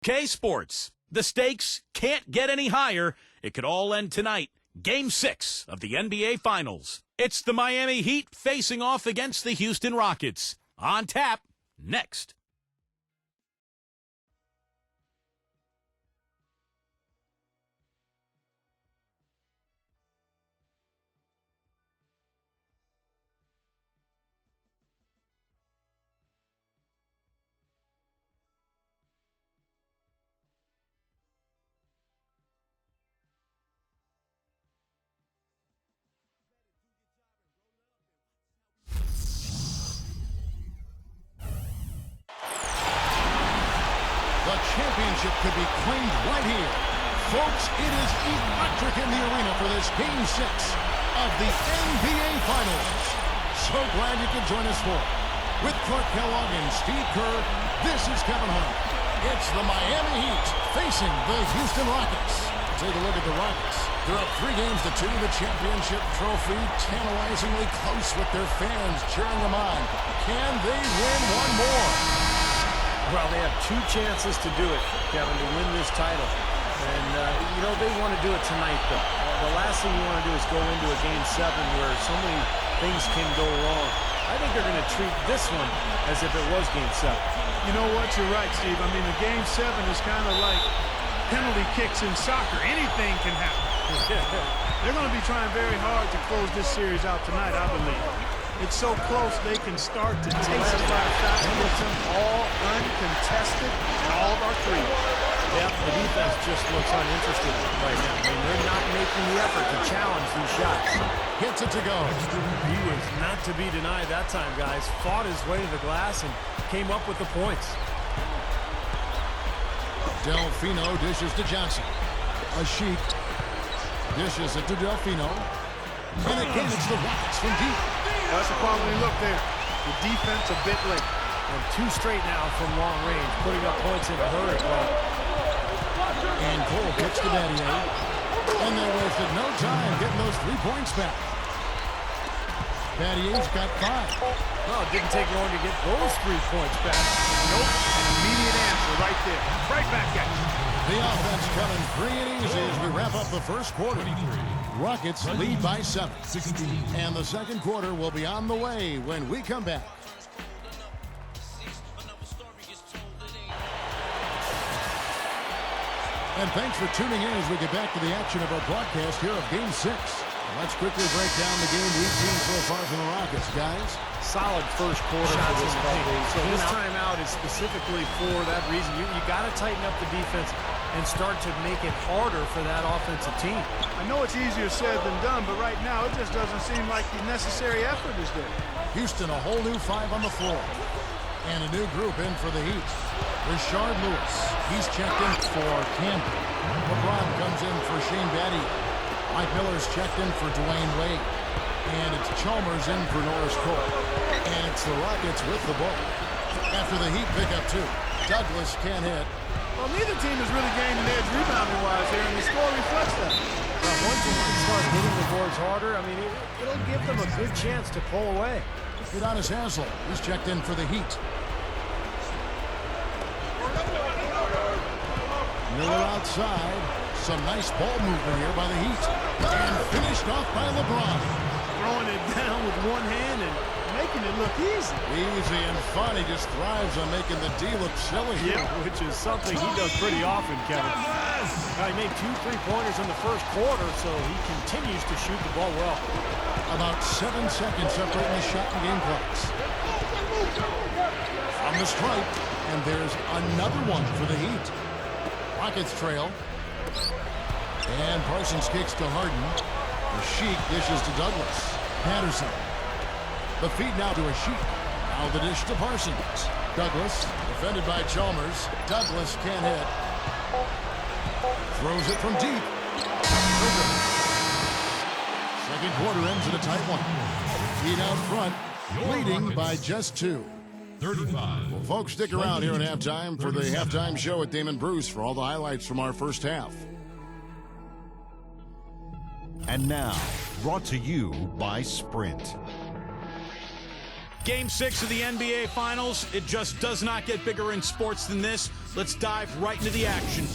K Sports. The stakes can't get any higher. It could all end tonight. Game 6 of the NBA Finals. It's the Miami Heat facing off against the Houston Rockets. On tap, next. The championship could be claimed right here. Folks, it is electric in the arena for this Game 6 of the NBA Finals. So glad you could join us for it. With Clark Kellogg and Steve Kerr, this is Kevin Hart. It's the Miami Heat facing the Houston Rockets. Take a look at the Rockets. They're up 3-2. The championship trophy tantalizingly close with their fans cheering them on. Can they win one more? Well, they have 2 chances to do it, Kevin, to win this title. And, they want to do it tonight, though. The last thing you want to do is go into a Game 7 where so many things can go wrong. I think they're going to treat this one as if it was Game 7. You know what? You're right, Steve. I mean, the Game 7 is kind of like penalty kicks in soccer. Anything can happen. They're going to be trying very hard to close this series out tonight, I believe. It's so close they can start to taste it. Shot gets them all uncontested and all of our 3. Yeah, the defense just looks uninterested right now. I mean, they're not making the effort to challenge these shots. Gets it to go. He was not to be denied that time, guys. Fought his way to the glass and came up with the points. Delfino dishes to Johnson. Asik dishes it to Delfino. And again, it's the Rockets from deep. That's a quality look there. The defense a bit late. And 2 straight now from long range, putting up points in a hurry. And Cole kicks to Battier. And they wasted no time getting those 3 points back. Battier's got 5. Well, it didn't take long to get those 3 points back. Nope, an immediate answer right there. Right back at you. The offense coming free and easy as we wrap up the first quarter. Rockets lead by 7. And the second quarter will be on the way when we come back. And thanks for tuning in as we get back to the action of our broadcast here of Game 6. Let's quickly break down the game we've seen so far from the Rockets, guys. Solid first quarter for this ball game. So this timeout is specifically for that reason. You got to tighten up the defense and start to make it harder for that offensive team. I know it's easier said than done, but right now it just doesn't seem like the necessary effort is there. Houston, a whole new 5 on the floor. And a new group in for the Heat. Rashard Lewis, he's checked in for Camden. LeBron comes in for Shane Battier. Mike Miller's checked in for Dwayne Wade. And it's Chalmers in for Norris Cole. And it's the Rockets with the ball. After the Heat pick up 2, Douglas can't hit. Well, neither team has really gained an edge rebounding-wise here, and the score reflects that. Once the Heat start hitting the boards harder, I mean, it'll give them a good chance to pull away. Udonis Haslem, he's checked in for the Heat. Miller outside. Some nice ball movement here by the Heat. And finished off by LeBron. Throwing it down with one hand and making it look easy. Easy and fun. He just thrives on making the D look silly. Yeah, which is something he does pretty often, Kevin. He made 2 3-pointers in the first quarter, so he continues to shoot the ball well. About 7 seconds separating the shot and game clocks. From the stripe, and there's another one for the Heat. Rockets trail. And Parsons kicks to Harden. Asik dishes to Douglas. Patterson. The feed now to Asik. Now the dish to Parsons. Douglas, defended by Chalmers. Douglas can't hit. Throws it from deep. Second quarter ends in a tight one. Heat out front, leading by just 2. 35. Well, folks, stick around here at halftime for the halftime show at Damon Bruce for all the highlights from our first half. And now, brought to you by Sprint. Game 6 of the NBA Finals. It just does not get bigger in sports than this. let's dive right into the action.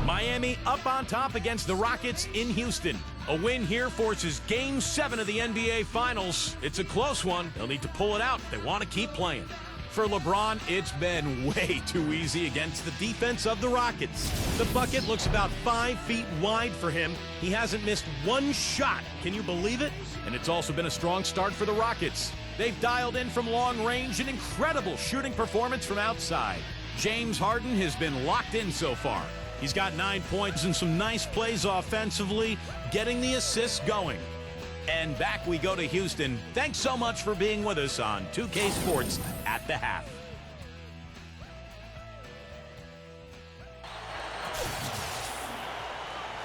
Miami up on top against the Rockets in Houston. A win here forces Game 7 of the NBA Finals. It's a close one. They'll need to pull it out if they want to keep playing. For LeBron, it's been way too easy against the defense of the Rockets. The bucket looks about 5 feet wide for him. He hasn't missed one shot. Can you believe it? And it's also been a strong start for the Rockets. They've dialed in from long range, an incredible shooting performance from outside. James Harden has been locked in so far. He's got 9 points and some nice plays offensively, getting the assists going. And back we go to Houston. Thanks so much for being with us on 2K Sports at the Half.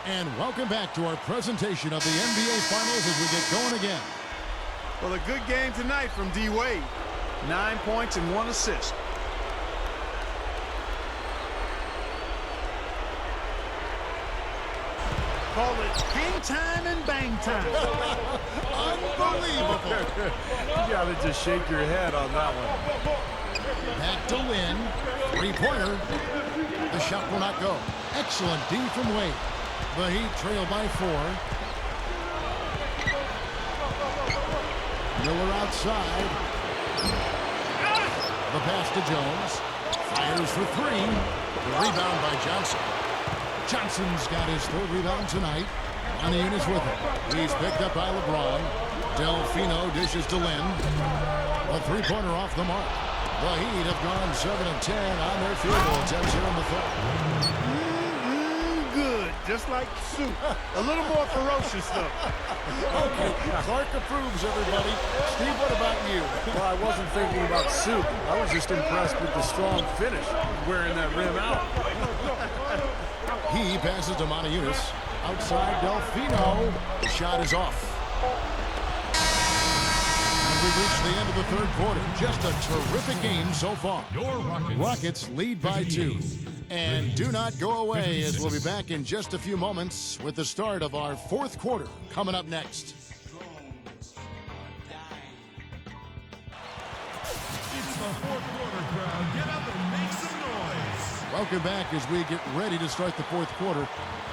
And welcome back to our presentation of the NBA Finals as we get going again. Well, a good game tonight from D-Wade. 9 points and 1 assist. Call it hang time and bang time. Unbelievable. You got to just shake your head on that one. Back to Lynn. Three-pointer. The shot will not go. Excellent D from Wade. The Heat trail by 4. Miller outside. The pass to Jones. Fires for 3. The rebound by Johnson. Johnson's got his 3rd rebound tonight. Unis with him. He's picked up by LeBron. Delfino dishes to Lynn. A three-pointer off the mark. The Heat have gone 7 of 10 on their field goal attempts here in the 3rd. Good, just like soup. A little more ferocious, though. Okay, Clark approves, everybody. Steve, what about you? Well, I wasn't thinking about soup. I was just impressed with the strong finish, wearing that rim out. He passes to Unis. Outside Delfino. The shot is off. And we've reached the end of the 3rd quarter. Just a terrific game so far. Your Rockets lead by 2. And do not go away as we'll be back in just a few moments with the start of our 4th quarter coming up next. It's the 4th quarter crowd. Get up and make some noise. Welcome back as we get ready to start the 4th quarter.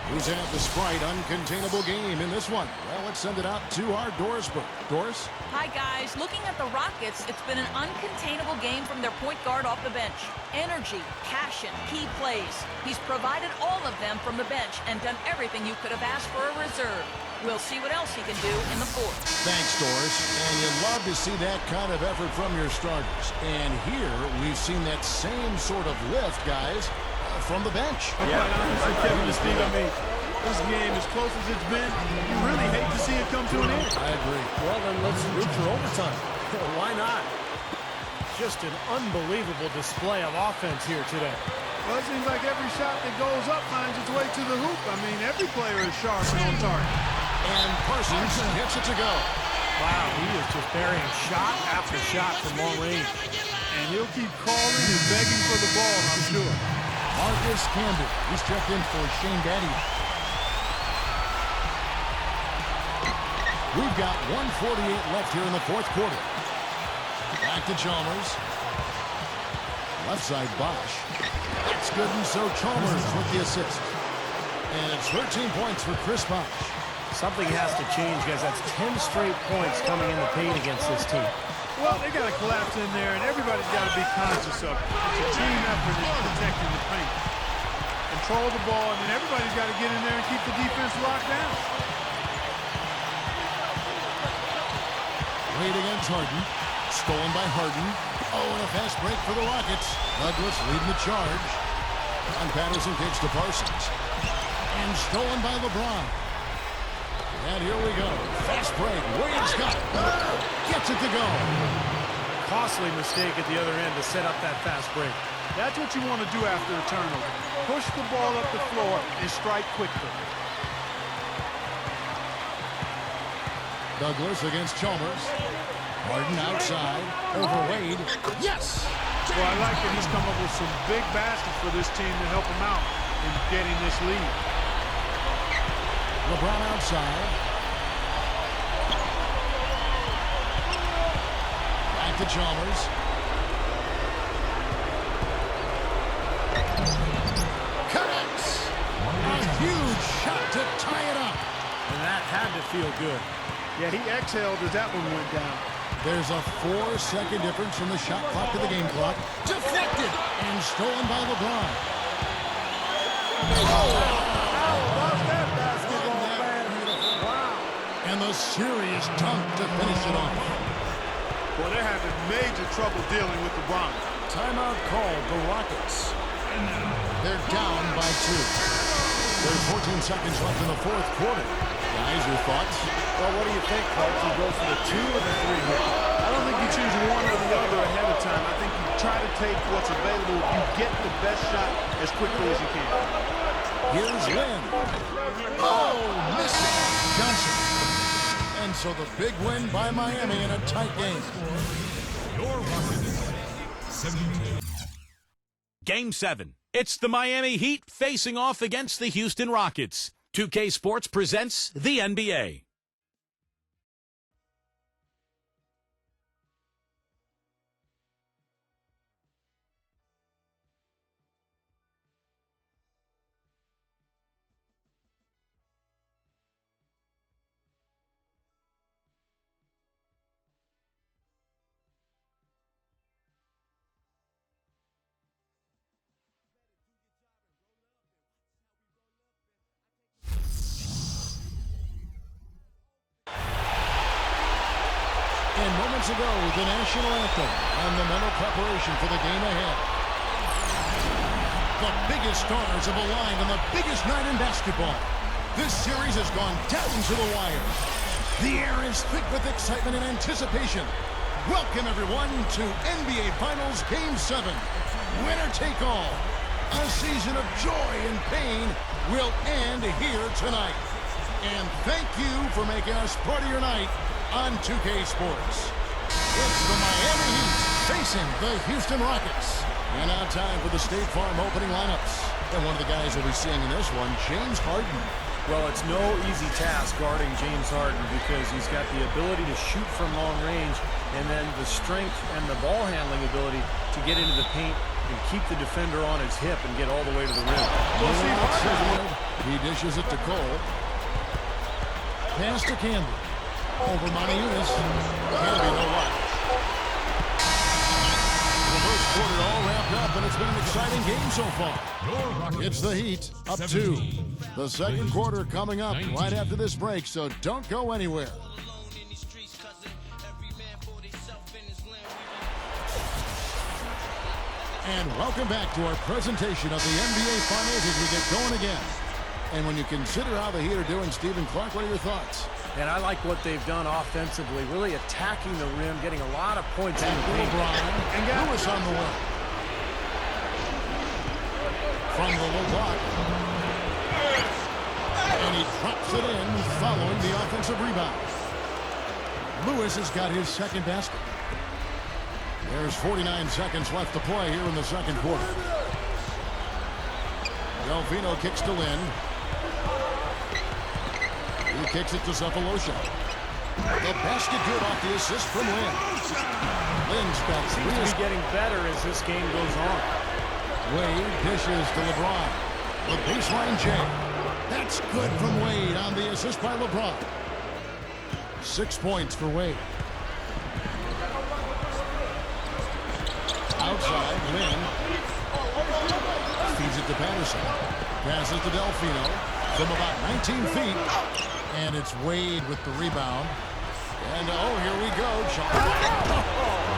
Who's had the Sprite uncontainable game in this one? Well, let's send it out to our Doris book. Doris? Hi, guys. Looking at the Rockets, it's been an uncontainable game from their point guard off the bench. Energy, passion, key plays. He's provided all of them from the bench and done everything you could have asked for a reserve. We'll see what else he can do in the 4th. Thanks, Doris. And you love to see that kind of effort from your starters. And here, we've seen that same sort of lift, guys, from the bench. Yeah, honestly, Kevin and Steve, I mean, this game, as close as it's been, you really hate to see it come to an end. I agree. Well, then let's root for overtime. Why not? Just an unbelievable display of offense here today. Well, it seems like every shot that goes up finds its way to the hoop. I mean, every player is sharp and on target. And Parsons gets it to go. Wow, he is just burying shot after shot from long range. And he'll keep calling and begging for the ball, I'm sure. Marcus Camby. He's checked in for Shane Battier. We've got 1:48 left here in the 4th quarter. Back to Chalmers. Left side, Bosch. That's good, and so Chalmers with the assist. And it's 13 points for Chris Bosch. Something has to change, guys. That's 10 straight points coming in the paint against this team. Well, they got to collapse in there, and everybody's got to be conscious of it. It's a team effort in protecting the paint. Control the ball, and then everybody's got to get in there and keep the defense locked down. Wade against Harden. Stolen by Harden. Oh, and a fast break for the Rockets. Douglas leading the charge. And Patterson kicks to Parsons. And stolen by LeBron. And here we go. Fast break. Wade's got it. Gets it to go. Costly mistake at the other end to set up that fast break. That's what you want to do after a turnover. Push the ball up the floor and strike quickly. Douglas against Chalmers. Harden outside. Over Wade. Yes! Well, I like that he's come up with some big baskets for this team to help him out in getting this lead. LeBron outside. Back to Chalmers. Huge shot to tie it up. And that had to feel good. Yeah, he exhaled as that one went down. There's a 4-second difference from the shot clock to the game clock. Deflected and stolen by LeBron. And the serious dunk to finish it off. Well, they're having major trouble dealing with LeBron. Timeout called the Rockets. They're down by 2. There's 14 seconds left in the fourth quarter. Guys, your thoughts? Well, what do you think, Clark? You go for the 2 or the 3 here? I don't think you choose one or the other ahead of time. I think you try to take what's available. You get the best shot as quickly as you can. Here's Lynn. Oh, missed it. Johnson. And so the big win by Miami in a tight game. Your Rockets, 72. Game 7. It's the Miami Heat facing off against the Houston Rockets. 2K Sports presents the NBA. And moments ago, the national anthem and the mental preparation for the game ahead. The biggest stars have aligned on the biggest night in basketball. This series has gone down to the wire. The air is thick with excitement and anticipation. Welcome, everyone, to NBA Finals Game 7. Winner take all. A season of joy and pain will end here tonight. And thank you for making us part of your night on 2K Sports. It's the Miami Heat facing the Houston Rockets. And now time for the State Farm opening lineups. And one of the guys we'll be seeing in this one, James Harden. Well, it's no easy task guarding James Harden because he's got the ability to shoot from long range and then the strength and the ball handling ability to get into the paint and keep the defender on his hip and get all the way to the rim. He dishes it to Cole. Pass to Campbell. Over Montezumas. Campbell, no luck. The first quarter all wrapped up, and it's been an exciting game so far. It's the Heat, up 2. The second quarter coming up right after this break, so don't go anywhere. And welcome back to our presentation of the NBA Finals as we get going again. And when you consider how the Heat are doing, Stephen Clark, what are your thoughts? And I like what they've done offensively, really attacking the rim, getting a lot of points in the paint. LeBron and Lewis on the way. From the low block. And he drops it in following the offensive rebound. Lewis has got his second basket. There's 49 seconds left to play here in the second quarter. Delfino kicks to Lynn. He kicks it to Cephalosha. The basket good off the assist from Lynn. Lynn's got Seems to be getting better as this game goes on. Wade dishes to LeBron. The baseline jam. That's good from Wade on the assist by LeBron. 6 points for Wade. Outside, Lynn. Feeds it to Patterson. Passes to Delfino from about 19 feet. And it's Wade with the rebound. And, oh, here we go.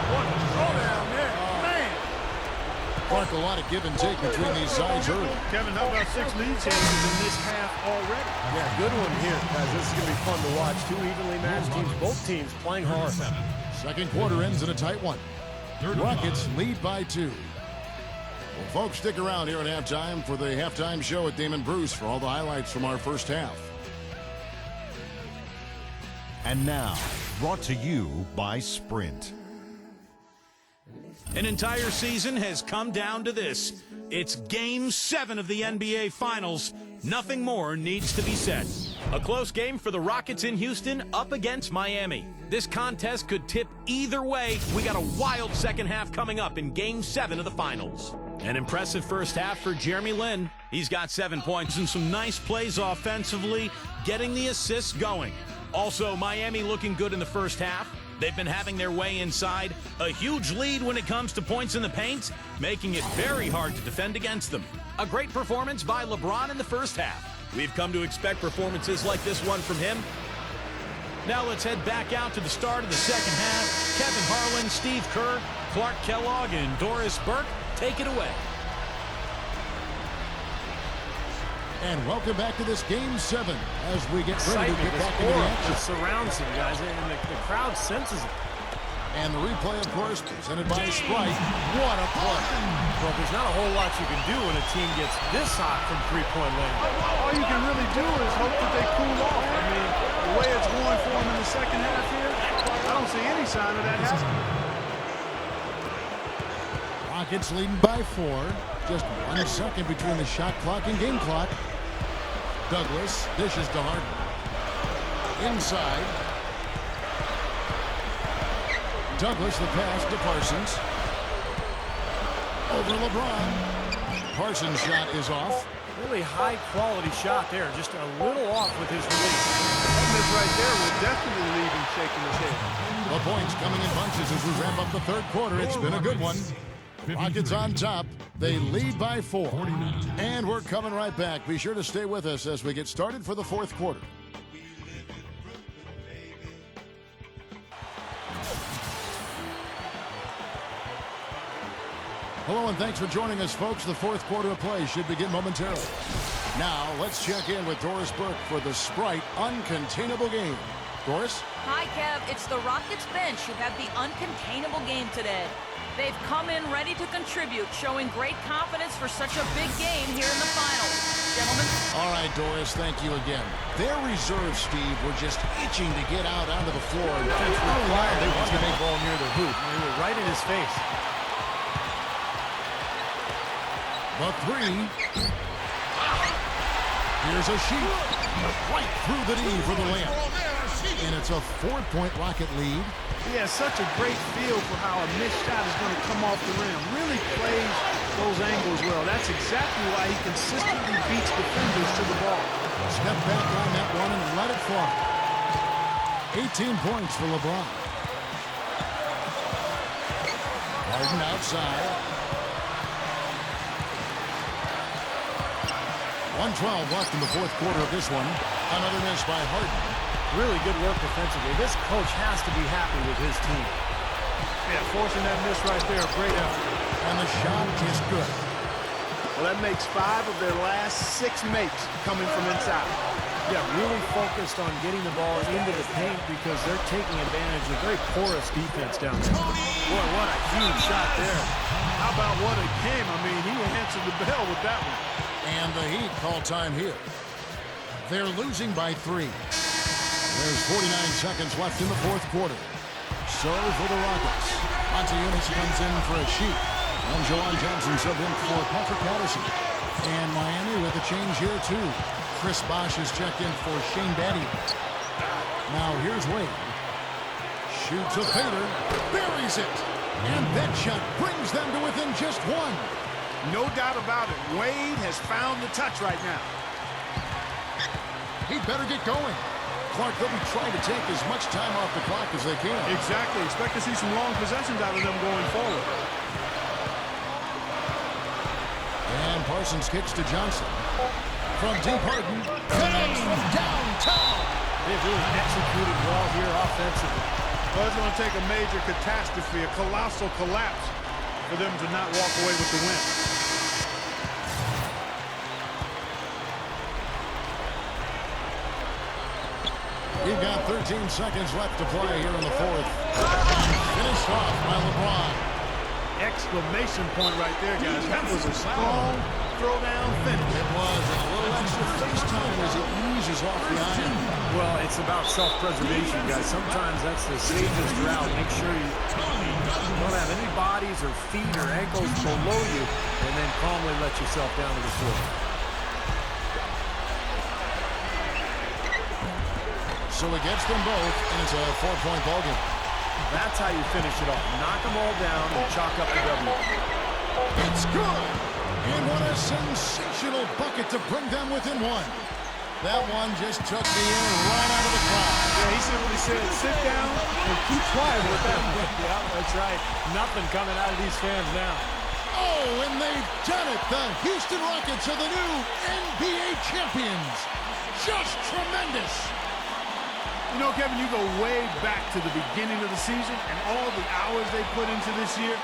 What a throwdown there. Man. Clark, a lot of give and take between these sides early. Kevin, how about 6 lead changes in this half already? Yeah, good one here, guys. This is going to be fun to watch. 2 evenly matched teams, both teams playing hard. Second quarter ends in a tight one. Rockets lead by 2. Well, folks, stick around here at halftime for the halftime show at Damon Bruce for all the highlights from our first half. And now, brought to you by Sprint. An entire season has come down to this. It's Game 7 of the NBA Finals. Nothing more needs to be said. A close game for the Rockets in Houston up against Miami. This contest could tip either way. We got a wild second half coming up in Game 7 of the Finals. An impressive first half for Jeremy Lin. He's got 7 points and some nice plays offensively, getting the assists going. Also, Miami looking good in the first half. They've been having their way inside. A huge lead when it comes to points in the paint, making it very hard to defend against them. A great performance by LeBron in the first half. We've come to expect performances like this one from him. Now let's head back out to the start of the second half. Kevin Harlan, Steve Kerr, Clark Kellogg, and Doris Burke take it away. And welcome back to this Game 7 as we get ready to get back into the action. It surrounds him, guys, and the crowd senses it. And the replay, of course, presented by Sprite. What a play. Well, there's not a whole lot you can do when a team gets this hot from three-point land. All you can really do is hope that they cool off. I mean, the way it's going for them in the second half here, I don't see any sign of that happening. Rockets leading by 4. Just 1 second between the shot clock and game clock. Douglas dishes to Harden. Inside. Douglas the pass to Parsons. Over LeBron. Parsons' shot is off. Really high-quality shot there, just a little off with his release. That miss right there will definitely leave him shaking his head. The points coming in bunches as we wrap up the third quarter. It's been a good one. Rockets on top. They lead by 4. And we're coming right back. Be sure to stay with us as we get started for the fourth quarter. Hello and thanks for joining us, folks. The fourth quarter of play should begin momentarily. Now, let's check in with Doris Burke for the Sprite Uncontainable Game. Doris? Hi, Kev. It's the Rockets bench who had the uncontainable game today. They've come in ready to contribute, showing great confidence for such a big game here in the finals. Gentlemen. All right, Doris, thank you again. Their reserves, Steve, were just itching to get out onto the floor. They wanted to make ball near the hoop. They were right in his face. The 3. Here's a sheet. Right through the knee for the layup. And it's a 4-point Rocket lead. He has such a great feel for how a missed shot is going to come off the rim. Really plays those angles well. That's exactly why he consistently beats defenders to the ball. Step back on that one and let it fly. 18 points for LeBron. Harden outside. 1:12 left in the fourth quarter of this one. Another miss by Harden. Really good work defensively. This coach has to be happy with his team. Yeah, forcing that miss right there, great effort. And the shot is good. Well, that makes 5 of their last 6 makes coming from inside. Yeah, really focused on getting the ball into the paint because they're taking advantage of very porous defense down there. Boy, what a huge shot there. How about what it came? I mean, he answered the bell with that one. And the Heat call time here. They're losing by 3. There's 49 seconds left in the fourth quarter. So for the Rockets, Montezumas comes in for a sheet. And Jawan Johnson subbed in for Patrick Patterson. And Miami with a change here too. Chris Bosh is checked in for Shane Battier. Now here's Wade. Shoots a fader, buries it. And that shot brings them to within just 1. No doubt about it. Wade has found the touch right now. He'd better get going. Clark, they'll be trying to take as much time off the clock as they can. Exactly. Expect to see some long possessions out of them going forward. And Parsons kicks to Johnson. From deep, Harden connects from downtown. They've really executed well here offensively. Well, it's going to take a major catastrophe, a colossal collapse, for them to not walk away with the win. We've got 13 seconds left to play here in the fourth. Finished off by LeBron. Exclamation point right there, guys. That was a strong throwdown finish. It was, and a little extra face time as he eases off the iron. Well, it's about self-preservation, guys. Sometimes that's the safest route. Make sure you don't have any bodies or feet or ankles below you, and then calmly let yourself down to the floor. So he gets them both, and it's a 4-point ballgame. That's how you finish it off. Knock them all down and chalk up the W. It's good. And what a sensational bucket to bring them within one. That one just took the air right out of the crowd. Yeah, he simply said, sit down and keep quiet with that one. Yeah, that's right. Nothing coming out of these fans now. Oh, and they've done it. The Houston Rockets are the new NBA champions. Just tremendous. You know, Kevin, you go way back to the beginning of the season and all the hours they put into this year.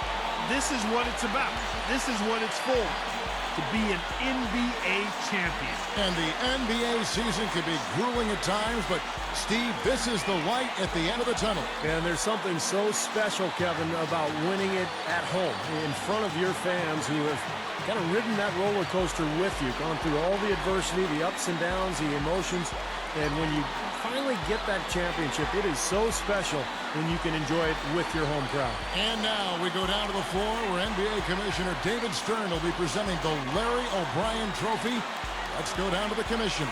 This is what it's about. This is what it's for, to be an NBA champion. And the NBA season can be grueling at times, but Steve, this is the light at the end of the tunnel. And there's something so special, Kevin, about winning it at home in front of your fans who have kind of ridden that roller coaster with you, gone through all the adversity, the ups and downs, the emotions. And when you finally get that championship, it is so special when you can enjoy it with your home crowd. And now we go down to the floor where NBA Commissioner David Stern will be presenting the Larry O'Brien Trophy. Let's go down to the commission.